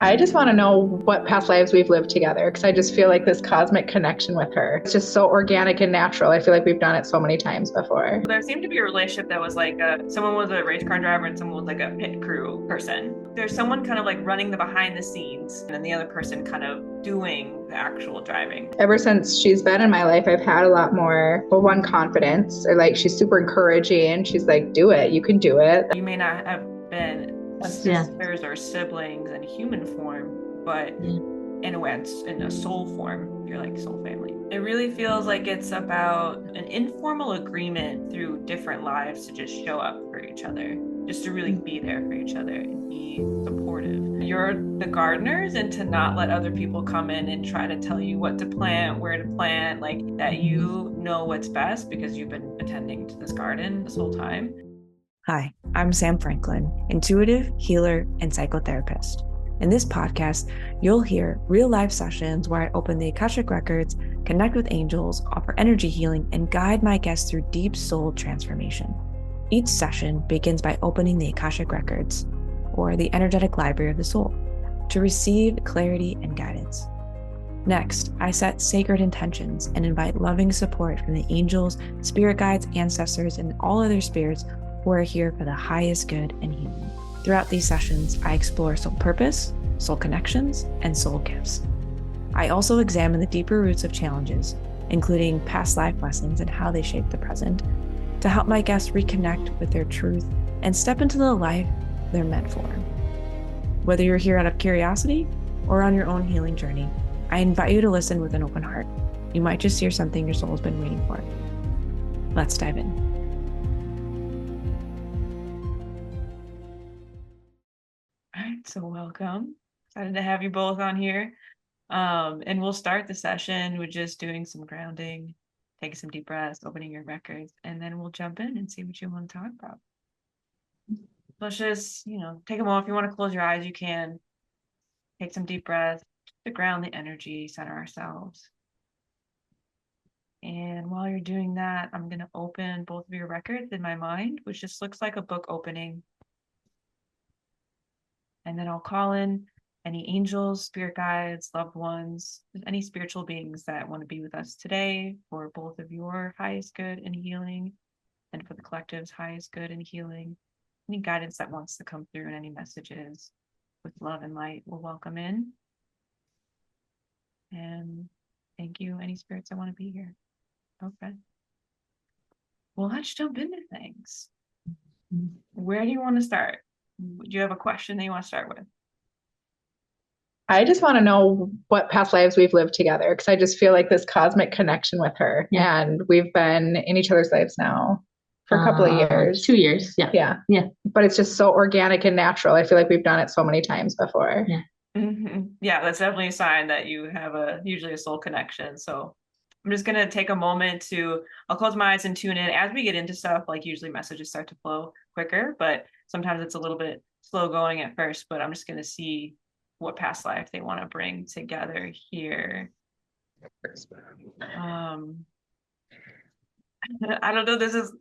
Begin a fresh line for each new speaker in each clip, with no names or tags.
I just want to know what past lives we've lived together because I just feel like this cosmic connection with her. It's just so organic and natural. I feel like we've done it so many times before.
There seemed to be a relationship that was like someone was a race car driver and someone was like a pit crew person. There's someone kind of like running the behind the scenes and then the other person kind of doing the actual driving.
Ever since she's been in my life, I've had a lot more, well, one, confidence, or like she's super encouraging. She's like, do it, you can do it.
You may not have been sisters or siblings in human form, but in a way, it's in a soul form, you're like soul family. It really feels like it's about an informal agreement through different lives to just show up for each other, just to really be there for each other and be supportive. You're the gardeners, and to not let other people come in and try to tell you what to plant, where to plant, like that you know what's best because you've been attending to this garden this whole time.
Hi, I'm Sam Franklin, intuitive, healer, and psychotherapist. In this podcast, you'll hear real-life sessions where I open the Akashic Records, connect with angels, offer energy healing, and guide my guests through deep soul transformation. Each session begins by opening the Akashic Records, or the energetic library of the soul, to receive clarity and guidance. Next, I set sacred intentions and invite loving support from the angels, spirit guides, ancestors, and all other spirits who are here for the highest good and healing. Throughout these sessions, I explore soul purpose, soul connections, and soul gifts. I also examine the deeper roots of challenges, including past life lessons and how they shape the present, to help my guests reconnect with their truth and step into the life they're meant for. Whether you're here out of curiosity or on your own healing journey, I invite you to listen with an open heart. You might just hear something your soul has been waiting for. Let's dive in.
So welcome. Excited to have you both on here. And we'll start the session with just doing some grounding, taking some deep breaths, opening your records, and then we'll jump in and see what you want to talk about. Let's just, take a moment. If you want to close your eyes, you can. Take some deep breaths to ground the energy, center ourselves. And while you're doing that, I'm going to open both of your records in my mind, which just looks like a book opening. And then I'll call in any angels, spirit guides, loved ones, any spiritual beings that want to be with us today for both of your highest good and healing, and for the collective's highest good and healing. Any guidance that wants to come through and any messages with love and light will welcome in. And thank you, any spirits that want to be here. Okay. Well, let's jump into things. Where do you want to start? Do you have a question that you want to start with?
I just want to know what past lives we've lived together because I just feel like this cosmic connection with her. Yeah. And we've been in each other's lives now for a couple of years.
2 years.
Yeah. But it's just so organic and natural. I feel like we've done it so many times before.
Yeah.
Mm-hmm. Yeah, that's definitely a sign that you have usually a soul connection. So I'm just going to take a moment I'll close my eyes and tune in. As we get into stuff, like usually messages start to flow quicker, but sometimes it's a little bit slow going at first, but I'm just going to see what past life they want to bring together here. I don't know, this is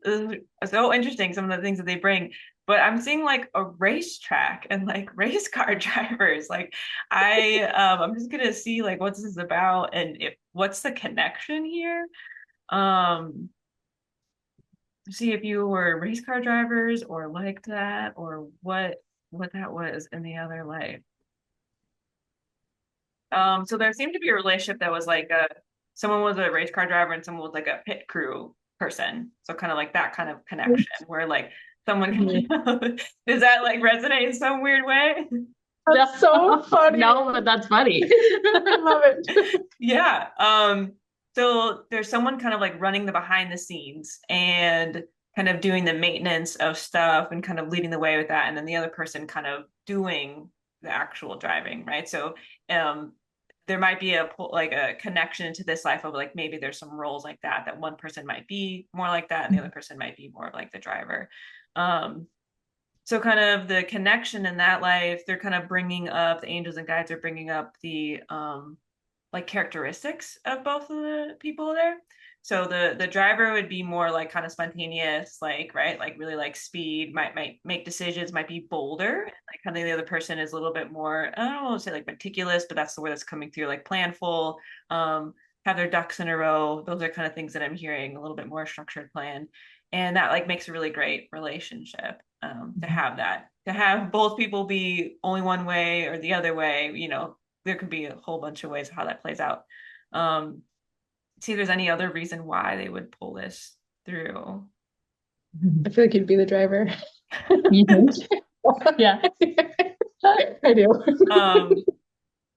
so interesting, some of the things that they bring, but I'm seeing like a racetrack and like race car drivers. Like I'm just gonna see like what this is about and what's the connection here. See if you were race car drivers or like that, or what that was in the other life. So there seemed to be a relationship that was like someone was a race car driver and someone was like a pit crew person. So kind of like that kind of connection where like someone does that like resonate in some weird way?
That's so funny.
No, but that's funny.
I love it.
Yeah. So there's someone kind of like running the behind the scenes and kind of doing the maintenance of stuff and kind of leading the way with that, and then the other person kind of doing the actual driving, right? So there might be a connection to this life of like maybe there's some roles like that one person might be more like that and the other person might be more like the driver. So kind of the connection in that life, they're kind of bringing up, the angels and guides are bringing up the like characteristics of both of the people there. So the driver would be more like kind of spontaneous, like, right, like really like speed, might make decisions, might be bolder. Like kind of the other person is a little bit more, I don't want to say like meticulous, but that's the word that's coming through, like planful, have their ducks in a row. Those are kind of things that I'm hearing, a little bit more structured plan. And that like makes a really great relationship, to have that, to have both people be only one way or the other way, you know, there could be a whole bunch of ways how that plays out. See if there's any other reason why they would pull this through.
I feel like you'd be the driver.
Yeah.
I do.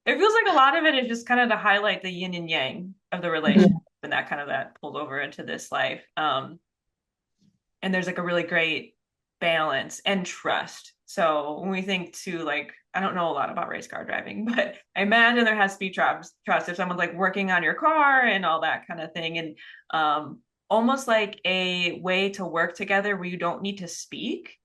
It feels like a lot of it is just kind of to highlight the yin and yang of the relationship, and that kind of that pulled over into this life. And there's like a really great balance and trust. So when we think to like, I don't know a lot about race car driving, but I imagine there has to be trust if someone's like working on your car and all that kind of thing. And almost like a way to work together where you don't need to speak.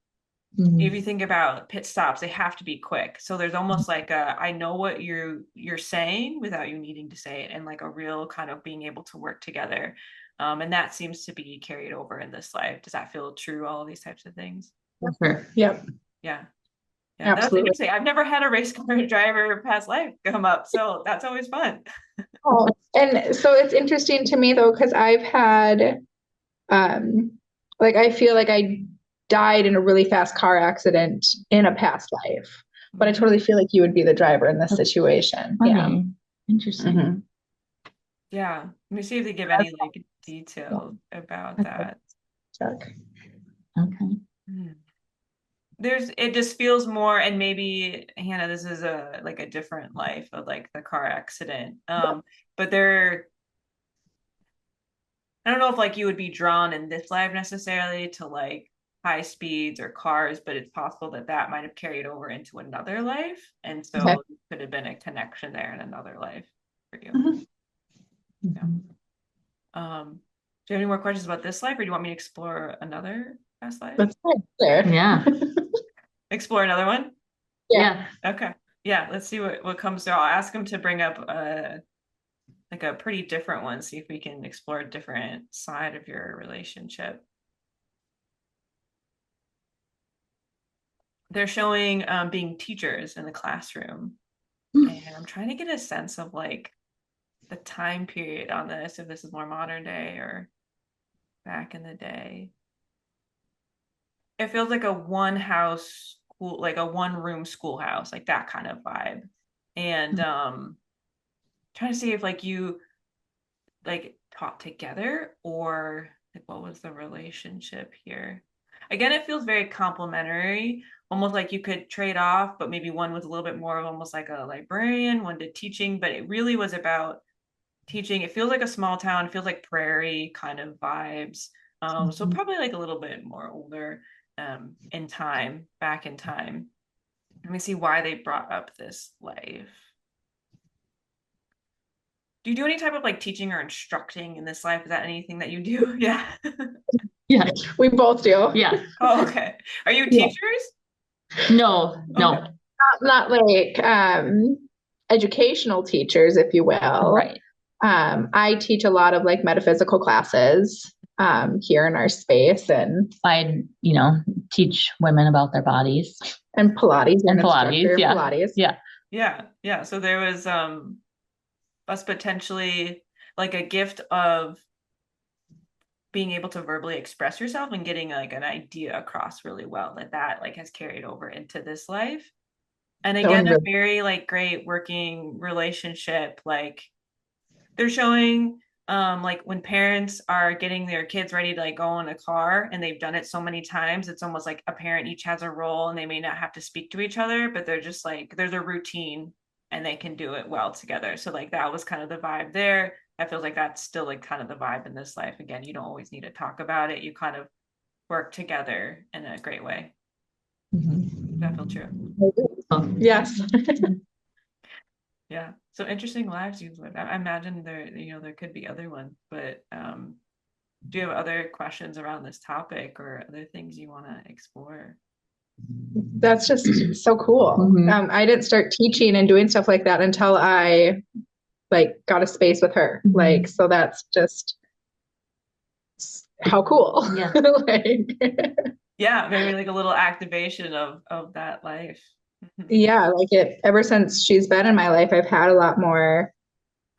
If you think about pit stops, they have to be quick. So there's almost like a, I know what you're saying without you needing to say it, and like a real kind of being able to work together. And that seems to be carried over in this life. Does that feel true? All of these types of things?
Sure. Yep.
Yeah.
Yeah,
that's interesting. I've never had a race car driver past life come up, so that's always fun.
Oh, and so it's interesting to me though, because I've had, like I feel like I died in a really fast car accident in a past life, but I totally feel like you would be the driver in this situation.
Funny.
Yeah.
Interesting.
Yeah. Let me see if they give any like details about that.
Check.
Okay.
It just feels more, and maybe Hannah, this is a like a different life of like the car accident. But I don't know if like you would be drawn in this life necessarily to like high speeds or cars, but it's possible that might have carried over into another life, and so it could have been a connection there in another life for you. Yeah. Do you have any more questions about this life, or do you want me to explore another past life?
That's there.
Yeah.
Explore another one?
Yeah.
Okay. Yeah, let's see what comes through. I'll ask him to bring up like a pretty different one, see if we can explore a different side of your relationship. They're showing being teachers in the classroom. And I'm trying to get a sense of like the time period on this, if this is more modern day or back in the day. It feels like a one house school, like a one room schoolhouse, like that kind of vibe. And trying to see if like you like taught together, or like what was the relationship here. Again, it feels very complimentary, almost like you could trade off, but maybe one was a little bit more of almost like a librarian, one did teaching, but it really was about teaching. It feels like a small town, feels like Prairie kind of vibes. So probably like a little bit more older, back in time. Let me see why they brought up this life. Do you do any type of like teaching or instructing in this life? Is that anything that you do? Yeah.
Yeah, we both do.
Yeah.
Oh, okay. Are you teachers?
No.
Okay.
Not like educational teachers, if you will.
Right.
I teach a lot of like metaphysical classes here in our space, and
I, teach women about their bodies.
And Pilates.
And Pilates, yeah.
Pilates.
Yeah. So there was us potentially like a gift of being able to verbally express yourself and getting like an idea across really well, that like has carried over into this life. And again, a very like great working relationship. Like they're showing like when parents are getting their kids ready to like go in a car, and they've done it so many times, it's almost like a parent each has a role, and they may not have to speak to each other, but they're just like, there's a routine and they can do it well together. So like that was kind of the vibe there. I feel like that's still like kind of the vibe in this life. Again, you don't always need to talk about it. You kind of work together in a great way. Does that feel true?
Yes.
Yeah. So interesting lives you've lived. I imagine there could be other ones, but do you have other questions around this topic or other things you want to explore?
That's just so cool. I didn't start teaching and doing stuff like that until I like got a space with her. Like, so that's just how cool.
Yeah.
Like,
Yeah, maybe like a little activation of that life.
yeah, like it ever since she's been in my life, I've had a lot more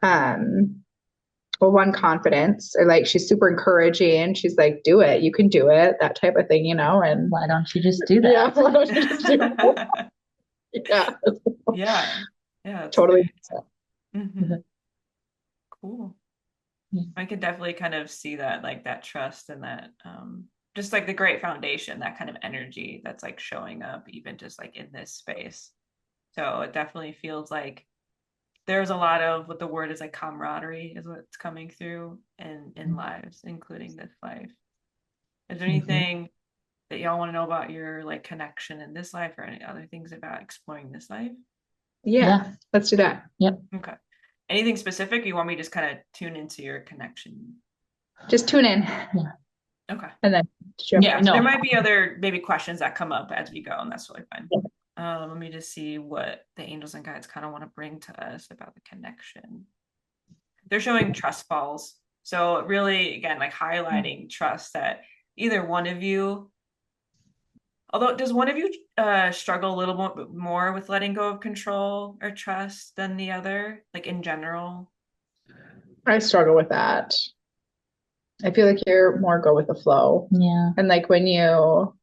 um well, one, confidence, or like she's super encouraging. She's like, do it, you can do it, that type of thing, and
Why don't you just do that?
yeah, why don't you just do that? Yeah.
Yeah,
Totally.
Cool. I could definitely kind of see that, like that trust and that just like the great foundation, that kind of energy that's like showing up even just like in this space. So it definitely feels like there's a lot of what the word is like camaraderie is what's coming through in lives, including this life. Is there anything that y'all want to know about your like connection in this life, or any other things about exploring this life?
Yeah. Let's do that.
Yep.
Okay. Anything specific? You want me to just kind of tune into your connection?
Just tune in.
Yeah.
Okay.
And then
There might be other maybe questions that come up as we go, and that's really fine. Let me just see what the angels and guides kind of want to bring to us about the connection. They're showing trust falls. So really, again, like highlighting trust, that either one of you, although does one of you struggle a little more with letting go of control or trust than the other, like in general?
I struggle with that. I feel like you're more go with the flow.
Yeah.
And like when you're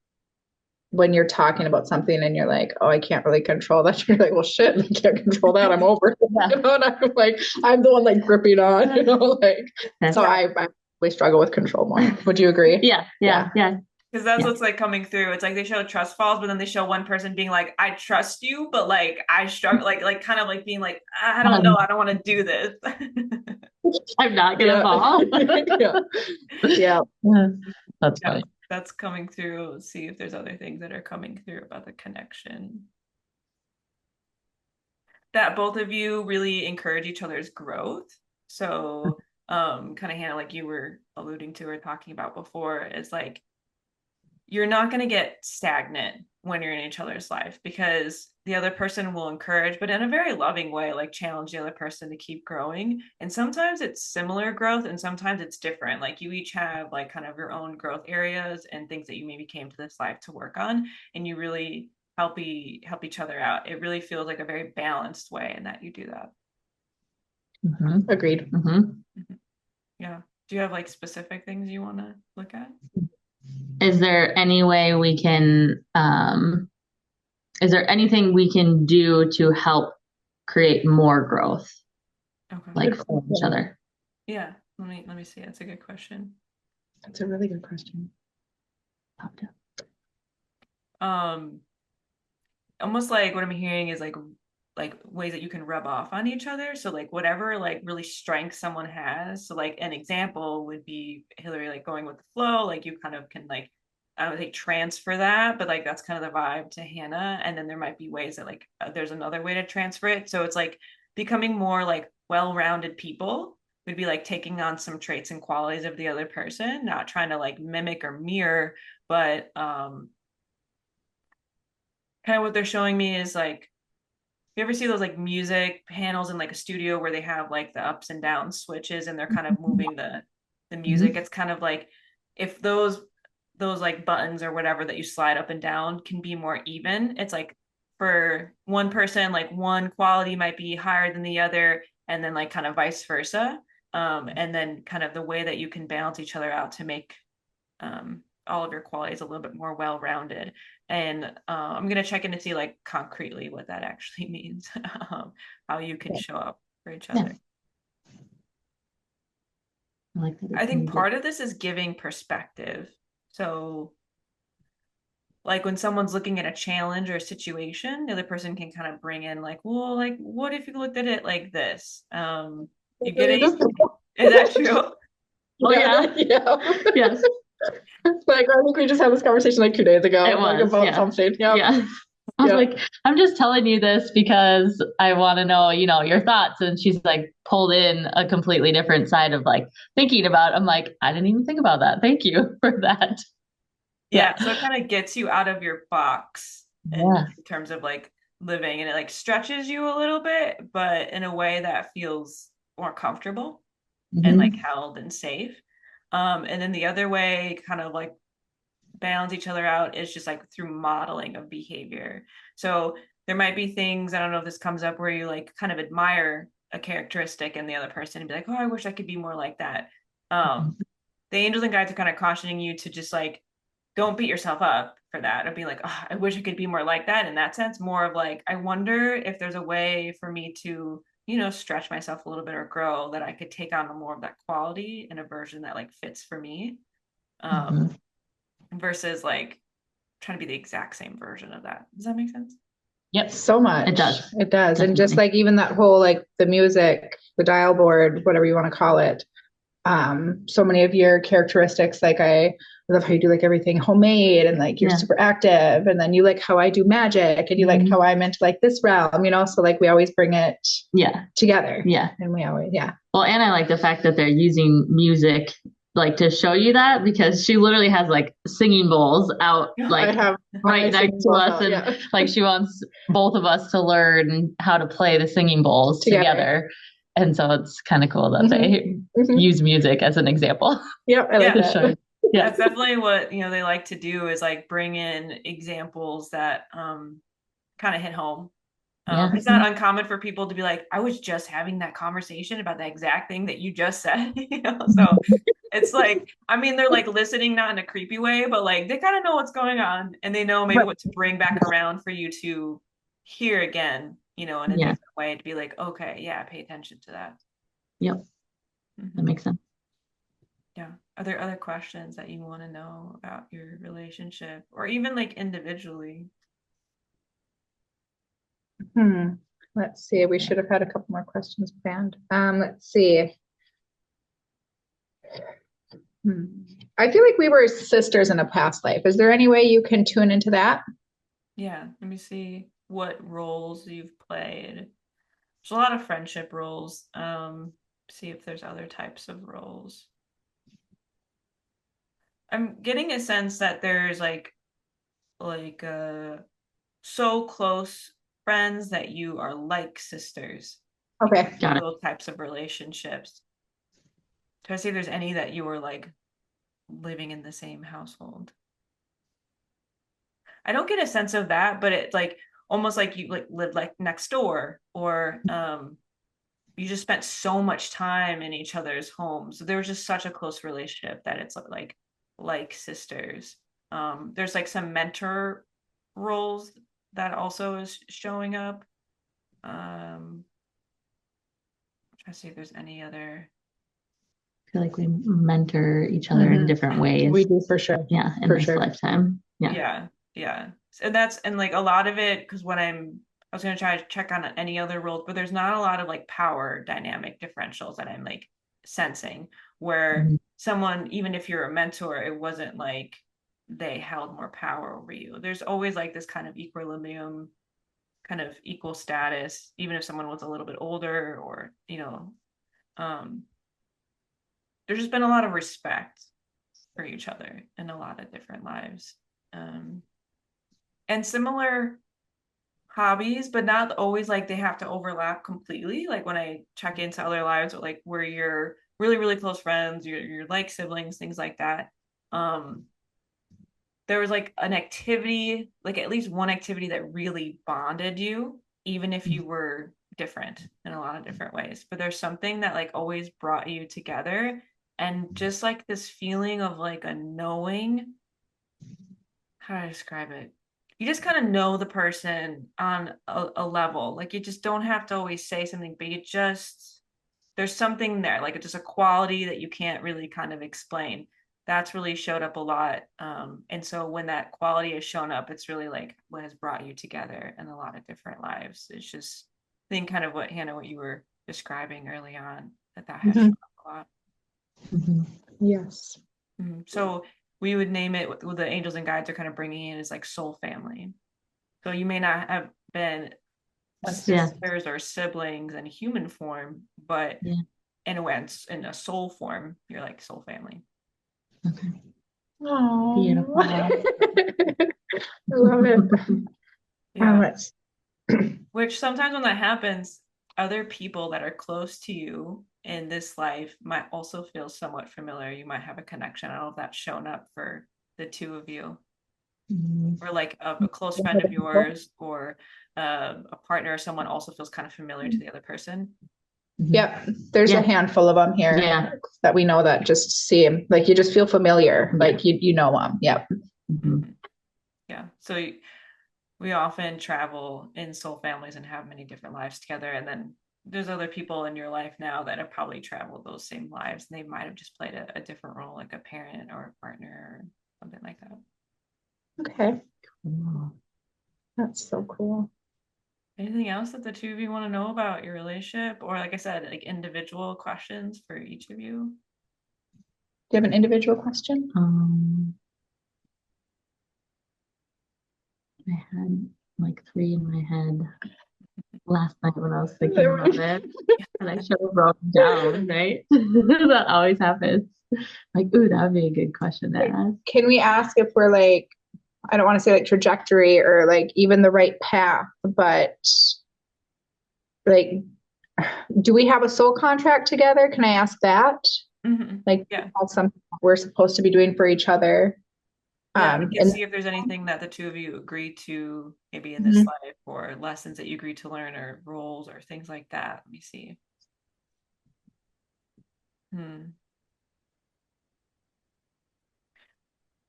talking about something and you're like, oh, I can't really control that. You're like, well, shit, I can't control that. I'm over it. And I'm like, I'm the one like gripping on, like, so I really struggle with control more. Would you agree?
Yeah.
Because that's what's like coming through. It's like they show trust falls, but then they show one person being like, I trust you, but like I struggle, like kind of like being like, I don't know, I don't want to do this.
I'm not gonna fall.
Yeah.
That's funny.
That's coming through. Let's see if there's other things that are coming through about the connection. That both of you really encourage each other's growth. So kind of Hannah, like you were alluding to or talking about before, is like you're not going to get stagnant when you're in each other's life, because the other person will encourage, but in a very loving way, like challenge the other person to keep growing. And sometimes it's similar growth and sometimes it's different. Like you each have like kind of your own growth areas and things that you maybe came to this life to work on, and you really help each other out. It really feels like a very balanced way in that you do that.
Agreed.
Yeah. Do you have like specific things you want to look at?
Is there any way we can, is there anything we can do to help create more growth? Okay. Like for each other?
Yeah. Let me see. That's a good question.
That's a really good question.
Almost like what I'm hearing is like ways that you can rub off on each other. So like whatever like really strength someone has. So like an example would be Hillary, like going with the flow, like you kind of can like, I would think transfer that, but like that's kind of the vibe to Hannah. And then there might be ways that like there's another way to transfer it. So it's like becoming more like well-rounded people would be like taking on some traits and qualities of the other person, not trying to like mimic or mirror, but kind of what they're showing me is like, you ever see those like music panels in like a studio where they have like the ups and down switches and they're kind of moving the music? It's kind of like if those like buttons or whatever that you slide up and down can be more even. It's like for one person, like one quality might be higher than the other, and then like kind of vice versa. And then kind of the way that you can balance each other out to make all of your qualities a little bit more well-rounded. And I'm going to check in to see like concretely what that actually means, how you can show up for each other. I think part of this is giving perspective. So like when someone's looking at a challenge or a situation, the other person can kind of bring in like, well, like, what if you looked at it like this? You get it? Is that true?
Oh yeah. Yes.
Like I think we just had this conversation like 2 days ago.
It was,
about something. Yeah.
I was like, I'm just telling you this because I want to know, your thoughts. And she's like pulled in a completely different side of like thinking about. I'm like, I didn't even think about that. Thank you for that.
Yeah. So it kind of gets you out of your box in terms of like living, and it like stretches you a little bit, but in a way that feels more comfortable
Mm-hmm.
and like held and safe. And then the other way, kind of like balance each other out, is just like through modeling of behavior. So there might be things, I don't know if this comes up, where you like kind of admire a characteristic in the other person and be like, oh, I wish I could be more like that. The angels and guides are kind of cautioning you to just like, don't beat yourself up for that, or be like, oh, I wish I could be more like that. In that sense, more of like, I wonder if there's a way for me to, you know, stretch myself a little bit or grow, that I could take on more of that quality in a version that like fits for me, versus like trying to be the exact same version of that. Does that make sense?
Yep.
So much.
It does.
It does.
Definitely.
And just like even that whole, like the music, the dial board, whatever you want to call it. So many of your characteristics, like I love how you do like everything homemade, and like you're super active, and then you like how I do magic, and you like how I'm into like this realm, you know, so like we always bring it together. And we always,
well, and I like the fact that they're using music like to show you that, because she literally has like singing bowls out like right next to us, and like she wants both of us to learn how to play the singing bowls together. And so it's kind of cool that they use music as an example.
Yep, I like that.
That's definitely what, you know, they like to do, is like bring in examples that kind of hit home. It's not uncommon for people to be like, I was just having that conversation about the exact thing that you just said, you know. So it's like, I mean, they're like listening, not in a creepy way, but like they kind of know what's going on, and they know maybe what to bring back around for you to hear again, you know, in a different way, to be like, okay, yeah, pay attention to that.
Yep. That makes sense.
Yeah. Are there other questions that you want to know about your relationship, or even like individually?
Let's see. We should have had a couple more questions planned. Let's see. I feel like we were sisters in a past life. Is there any way you can tune into that?
Yeah. Let me see what roles you've played. There's a lot of friendship roles. See if there's other types of roles. I'm getting a sense that there's like so close friends that you are like sisters.
Okay.
Got it. Those types of relationships. Try to see if there's any that you were like living in the same household. I don't get a sense of that, but it's like almost like you like lived like next door, or you just spent so much time in each other's homes. So there was just such a close relationship that it's like sisters. There's like some mentor roles that also is showing up. Trying to see if there's any other.
I feel like we mentor each other in different ways.
We do, for sure.
Yeah, in this lifetime.
Yeah. And like a lot of it, because I was going to try to check on any other roles, but there's not a lot of like power dynamic differentials that I'm like sensing, where someone, even if you're a mentor, it wasn't like they held more power over you. There's always like this kind of equilibrium, kind of equal status, even if someone was a little bit older, or, you know, there's just been a lot of respect for each other in a lot of different lives. And similar hobbies, but not always like they have to overlap completely. Like when I check into other lives, like where you're really, really close friends, you're like siblings, things like that. There was like an activity, like at least one activity that really bonded you, even if you were different in a lot of different ways. But there's something that like always brought you together, and just like this feeling of like a knowing. How do I describe it? You just kind of know the person on a level. Like you just don't have to always say something, but there's something there, like it's just a quality that you can't really kind of explain. That's really showed up a lot. And so when that quality has shown up, it's really like what has brought you together in a lot of different lives. It's just, I think kind of what, Hannah, what you were describing early on, that has shown up a lot.
Yes.
So we would name it, what the angels and guides are kind of bringing in, is like soul family. So you may not have been sisters or siblings in human form, but in a soul form, you're like soul family.
Okay.
Oh,
beautiful.
I love it.
Which sometimes when that happens, other people that are close to you in this life might also feel somewhat familiar. You might have a connection. I don't know if that's shown up for the two of you, or like a close friend of yours, or a partner or someone also feels kind of familiar to the other person.
Yep. There's a handful of them here that we know that just seem like you just feel familiar, like you know them. Yep.
Yeah. So we often travel in soul families and have many different lives together. And then there's other people in your life now that have probably traveled those same lives, and they might have just played a different role, like a parent or a partner or something like that.
Okay. Cool. That's so cool.
Anything else that the two of you want to know about your relationship, or like I said, like individual questions for each of you?
Do you have an individual question?
I had like 3 in my head last night when I was thinking about it, and I should have wrote them down, right? That always happens. Like, ooh, that would be a good question to ask.
Can we ask if we're like, I don't want to say like trajectory or like even the right path, but like, do we have a soul contract together? Can I ask that? Like, that's something we're supposed to be doing for each other.
You can see if there's anything that the two of you agree to, maybe in this life, or lessons that you agree to learn, or roles, or things like that. Let me see.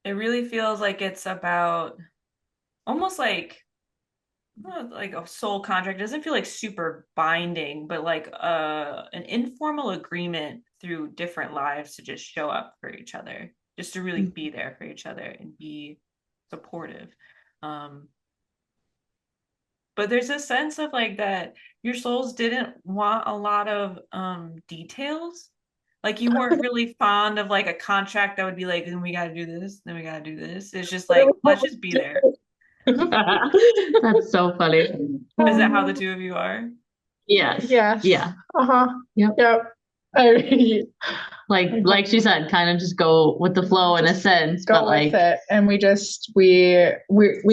It really feels like it's about almost like a soul contract. It doesn't feel like super binding, but like an informal agreement through different lives to just show up for each other, just to really be there for each other and be supportive. But there's a sense of like that your souls didn't want a lot of details. Like you weren't really fond of like a contract that would be like, then we got to do this, then we got to do this. It's just like, let's just be there.
That's so funny.
Is that how the two of you are?
Yes.
Yes.
Yeah.
Yep.
Like she said, kind of just go with the flow in a sense, but like
it, and we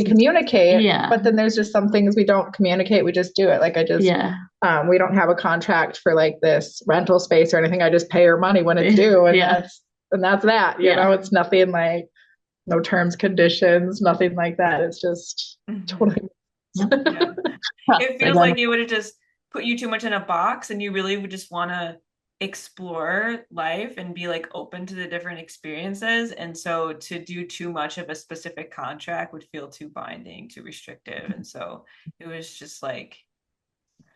communicate. But then there's just some things we don't communicate. We just do it. Like we don't have a contract for like this rental space or anything. I just pay her money when it's due, and that's that. You know, it's nothing like no terms, conditions, nothing like that. It's just totally.
It feels like it would have just put you too much in a box, and you really would just want to explore life and be like open to the different experiences. And so to do too much of a specific contract would feel too binding, too restrictive. And so it was just like,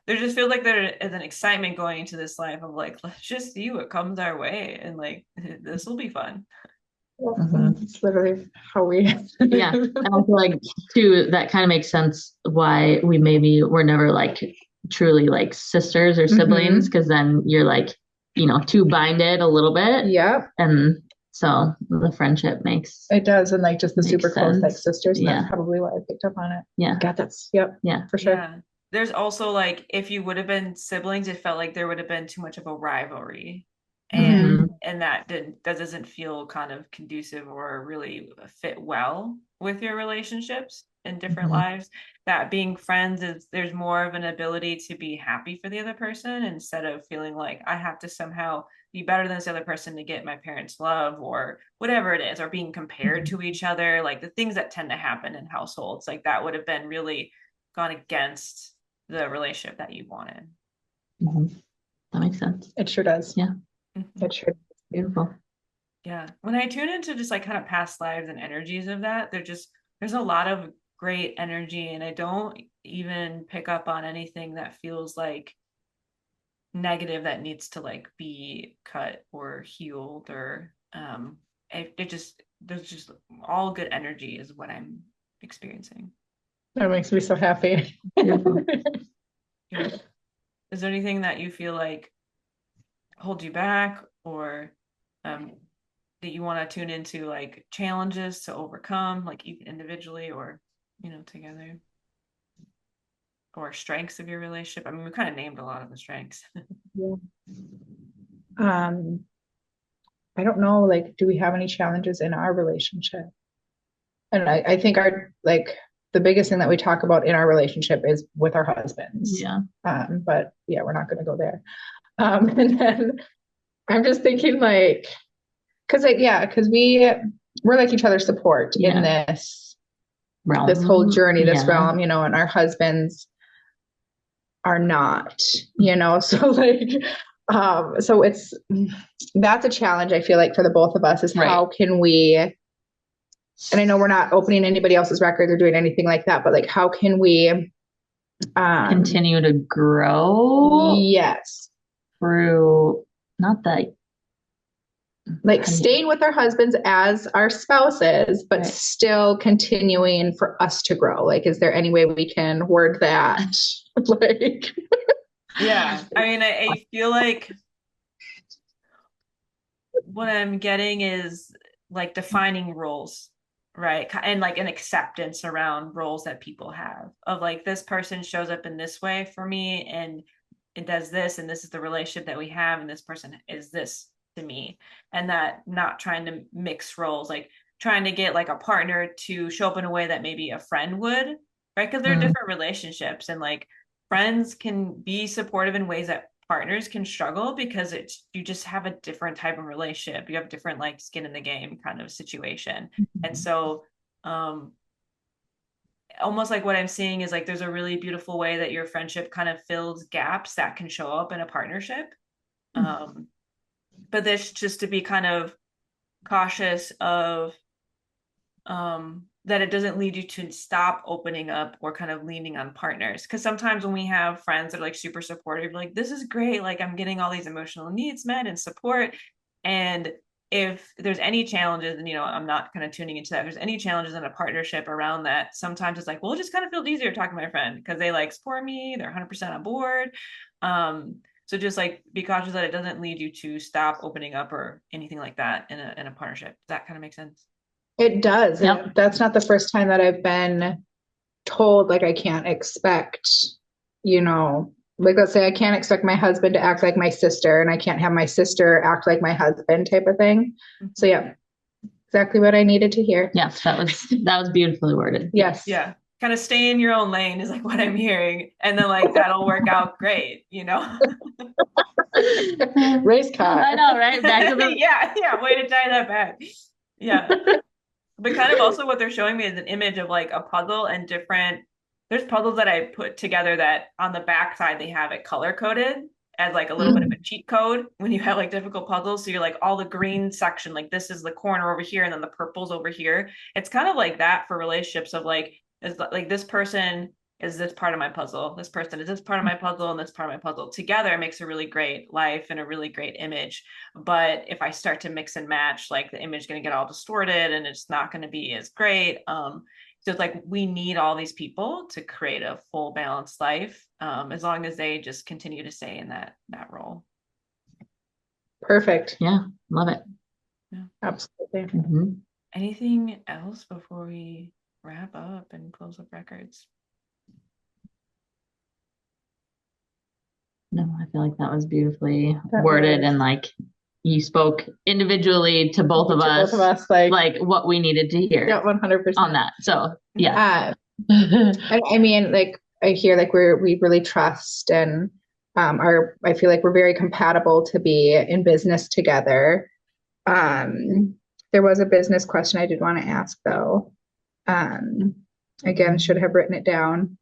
there just feels like there is an excitement going into this life of like, let's just see what comes our way, and like this will be fun.
It's literally how we
and I feel like too that kind of makes sense why we maybe were never like truly like sisters or siblings, because then you're like, you know, too binded a little bit. And so the friendship makes
it does, and like just the super close like sisters. And that's probably why I picked up on it.
Got
this. For sure.
There's also like, if you would have been siblings, it felt like there would have been too much of a rivalry, and that doesn't feel kind of conducive or really fit well with your relationships in different lives. That being friends there's more of an ability to be happy for the other person, instead of feeling like I have to somehow be better than this other person to get my parents' love or whatever it is, or being compared to each other, like the things that tend to happen in households. Like that would have been really gone against the relationship that you wanted.
That makes sense.
It sure does. It sure does.
Beautiful.
When I tune into just like kind of past lives and energies of that, there's a lot of great energy, and I don't even pick up on anything that feels like negative that needs to like be cut or healed, or there's just all good energy is what I'm experiencing.
That makes me so happy.
Is there anything that you feel like holds you back, or that you want to tune into, like challenges to overcome, like even individually or, you know, together, or strengths of your relationship? I mean, we kind of named a lot of the strengths.
I don't know, like, do we have any challenges in our relationship? And I think our, like, the biggest thing that we talk about in our relationship is with our husbands.
Yeah.
But yeah, we're not going to go there. And then I'm just thinking like, because we're like each other's support in this realm. This whole journey, this realm, and our husbands are not, so like, so that's a challenge I feel like for the both of us is how can we, and I know we're not opening anybody else's records or doing anything like that, but like, how can we
continue to grow?
Yes.
Through, not that,
like staying with our husbands as our spouses, but still continuing for us to grow. Like, is there any way we can word that? Like,
yeah, I mean, I feel like what I'm getting is like defining roles, right? And like an acceptance around roles that people have of like, this person shows up in this way for me and it does this, and this is the relationship that we have, and this person is this to me. And that not trying to mix roles, like trying to get like a partner to show up in a way that maybe a friend would, right? Because they're different relationships, and like friends can be supportive in ways that partners can struggle because you just have a different type of relationship. You have different like skin in the game kind of situation. And so almost like what I'm seeing is like there's a really beautiful way that your friendship kind of fills gaps that can show up in a partnership. But there's just to be kind of cautious of that it doesn't lead you to stop opening up or kind of leaning on partners. Because sometimes when we have friends that are like super supportive, like, this is great, like I'm getting all these emotional needs met and support. And if there's any challenges, and I'm not kind of tuning into that, if there's any challenges in a partnership around that, sometimes it's like, well, it just kind of feels easier talking to my friend because they like support me, they're 100% on board. So just like be cautious that it doesn't lead you to stop opening up or anything like that in a partnership. Does that kind of make sense?
It does. Yep. That's not the first time that I've been told like I can't expect, like let's say I can't expect my husband to act like my sister, and I can't have my sister act like my husband type of thing. So yeah, exactly what I needed to hear.
Yeah, that was beautifully worded.
Yes.
Yeah. Kind of stay in your own lane is like what I'm hearing. And then like that'll work out great,
Race car.
I know, right? Back to the
yeah, way to tie that back. Yeah. But kind of also what they're showing me is an image of like a puzzle and there's puzzles that I put together that on the back side they have it color coded as like a little bit of a cheat code when you have like difficult puzzles. So you're like all the green section, like this is the corner over here, and then the purple's over here. It's kind of like that for relationships of like, is like this person is this part of my puzzle, this person is this part of my puzzle, and this part of my puzzle together makes a really great life and a really great image. But if I start to mix and match, like the image is going to get all distorted and it's not going to be as great. So it's like we need all these people to create a full balanced life, as long as they just continue to stay in that role.
Perfect.
Yeah, love it.
Yeah, absolutely.
Anything else before we wrap up and close up records?
No, I feel like that was beautifully worded, and like you spoke individually to both of us, like what we needed to hear.
Yeah, 100%
on that. So yeah.
I mean, like I hear like we really trust, and I feel like we're very compatible to be in business together. There was a business question I did want to ask though. Again, should have written it down.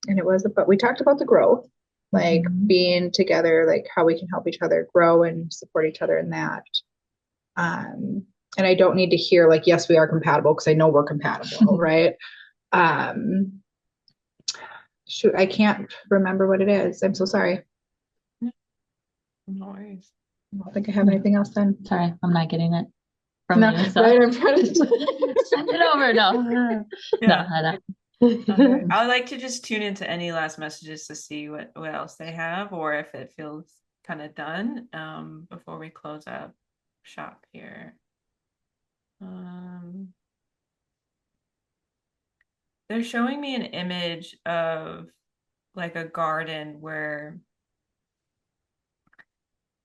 And it was we talked about the growth, like being together, like how we can help each other grow and support each other in that. And I don't need to hear like, yes, we are compatible, because I know we're compatible, right? Shoot, I can't remember what it is. I'm so sorry.
No worries.
I don't think I have anything else then.
Sorry, I'm not getting it from you. So.
Right, I'm trying to
send it over. No.
Yeah.
No,
I would like to just tune into any last messages to see what else they have, or if it feels kind of done, before we close up shop here. They're showing me an image of like a garden where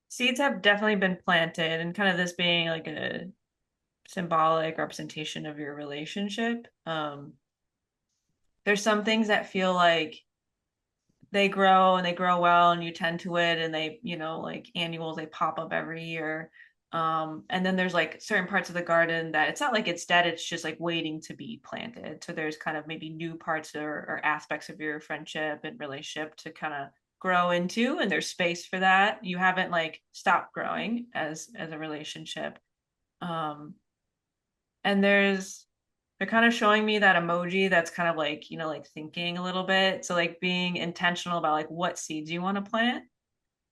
seeds have definitely been planted, and kind of this being like a symbolic representation of your relationship. There's some things that feel like they grow and they grow well and you tend to it, and they, like annuals, they pop up every year. And then there's like certain parts of the garden that it's not like it's dead, it's just like waiting to be planted. So there's kind of maybe new parts or aspects of your friendship and relationship to kind of grow into, and there's space for that. You haven't like stopped growing as a relationship. And they're kind of showing me that emoji that's kind of like, like thinking a little bit. So like being intentional about like what seeds you want to plant,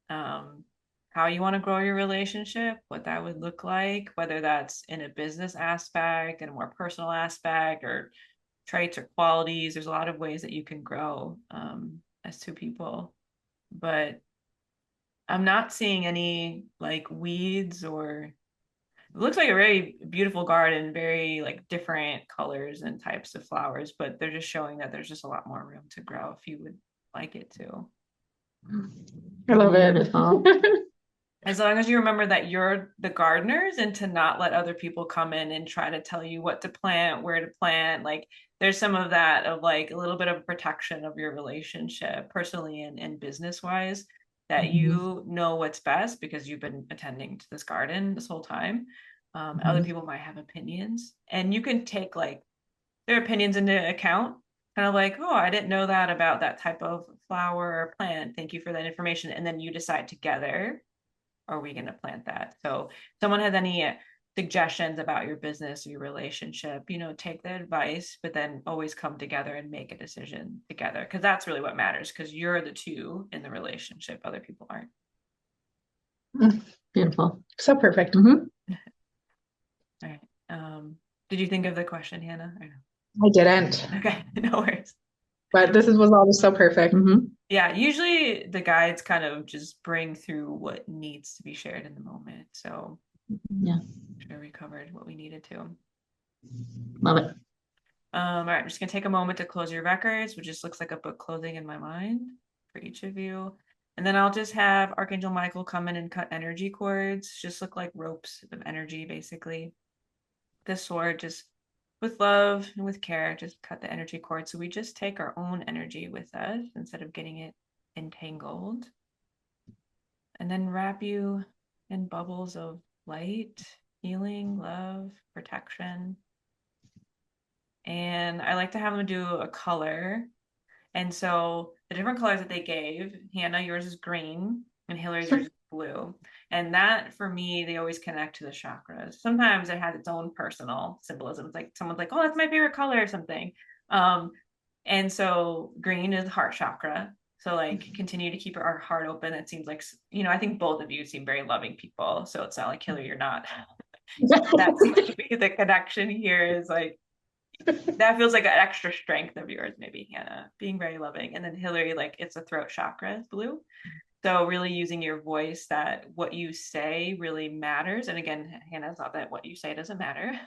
how you want to grow your relationship, what that would look like, whether that's in a business aspect and a more personal aspect, or traits or qualities. There's a lot of ways that you can grow as two people, but I'm not seeing any like weeds, or it looks like a very beautiful garden, very like different colors and types of flowers, but they're just showing that there's just a lot more room to grow if you would like it to.
I love it.
As long as you remember that you're the gardeners, and to not let other people come in and try to tell you what to plant, where to plant. Like there's some of that of like a little bit of protection of your relationship personally and business wise, that you know what's best because you've been attending to this garden this whole time. Other people might have opinions, and you can take like their opinions into account, kind of like, oh, I didn't know that about that type of flower or plant. Thank you for that information. And then you decide together, are we going to plant that? So if someone has any suggestions about your business or your relationship, take the advice, but then always come together and make a decision together, because that's really what matters, because you're the two in the relationship. Other people aren't.
Beautiful.
So perfect.
All right. Did you think of the question, Hannah?
I didn't.
Okay, no worries.
But this was all just so perfect.
Yeah, usually the guides kind of just bring through what needs to be shared in the moment. So
yeah,
I'm sure we covered what we needed to.
Love it.
All right, I'm just gonna take a moment to close your records, which just looks like a book closing in my mind for each of you. And then I'll just have Archangel Michael come in and cut energy cords, just look like ropes of energy, basically. This sword, just with love and with care, just cut the energy cord. So we just take our own energy with us instead of getting it entangled. And then wrap you in bubbles of light, healing, love, protection. And I like to have them do a color. And so the different colors that they gave, Hannah, yours is green, and Hillary's yours is blue. And that, for me, they always connect to the chakras. Sometimes it has its own personal symbolism. It's like someone's like, oh, that's my favorite color or something. And so green is heart chakra. So like continue to keep our heart open. It seems like, I think both of you seem very loving people. So it's not like, Hillary, you're not. That's the connection here is like, that feels like an extra strength of yours, maybe, Hannah, being very loving. And then Hillary, like it's a throat chakra, blue. So really using your voice, that what you say really matters. And again, Hannah's not that what you say doesn't matter,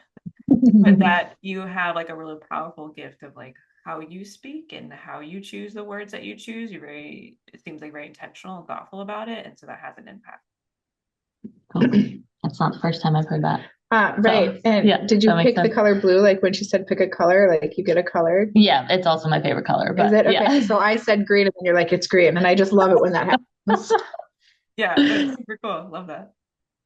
but that you have like a really powerful gift of like how you speak and how you choose the words that you choose. It seems like very intentional and thoughtful about it. And so that has an impact.
Cool. That's not the first time I've heard that.
Right.
So,
and did you pick the color blue? Like when she said pick a color, like you get a color?
Yeah, it's also my favorite color. But
is it? Okay.
Yeah.
So I said green and then you're like, it's green. And I just love it when that happens.
Yeah, that's super cool. Love that.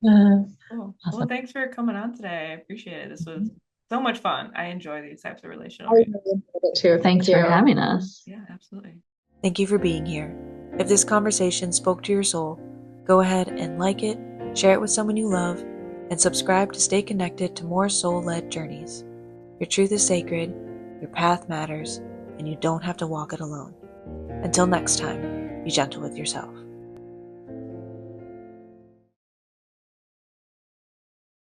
Cool.
Awesome.
Well, thanks for coming on today. I appreciate it. This was so much fun. I enjoy these types of relational readings.
I enjoyed it too.
Thanks for having us.
Yeah, absolutely.
Thank you for being here. If this conversation spoke to your soul, go ahead and like it, share it with someone you love, and subscribe to stay connected to more soul-led journeys. Your truth is sacred, your path matters, and you don't have to walk it alone. Until next time, be gentle with yourself.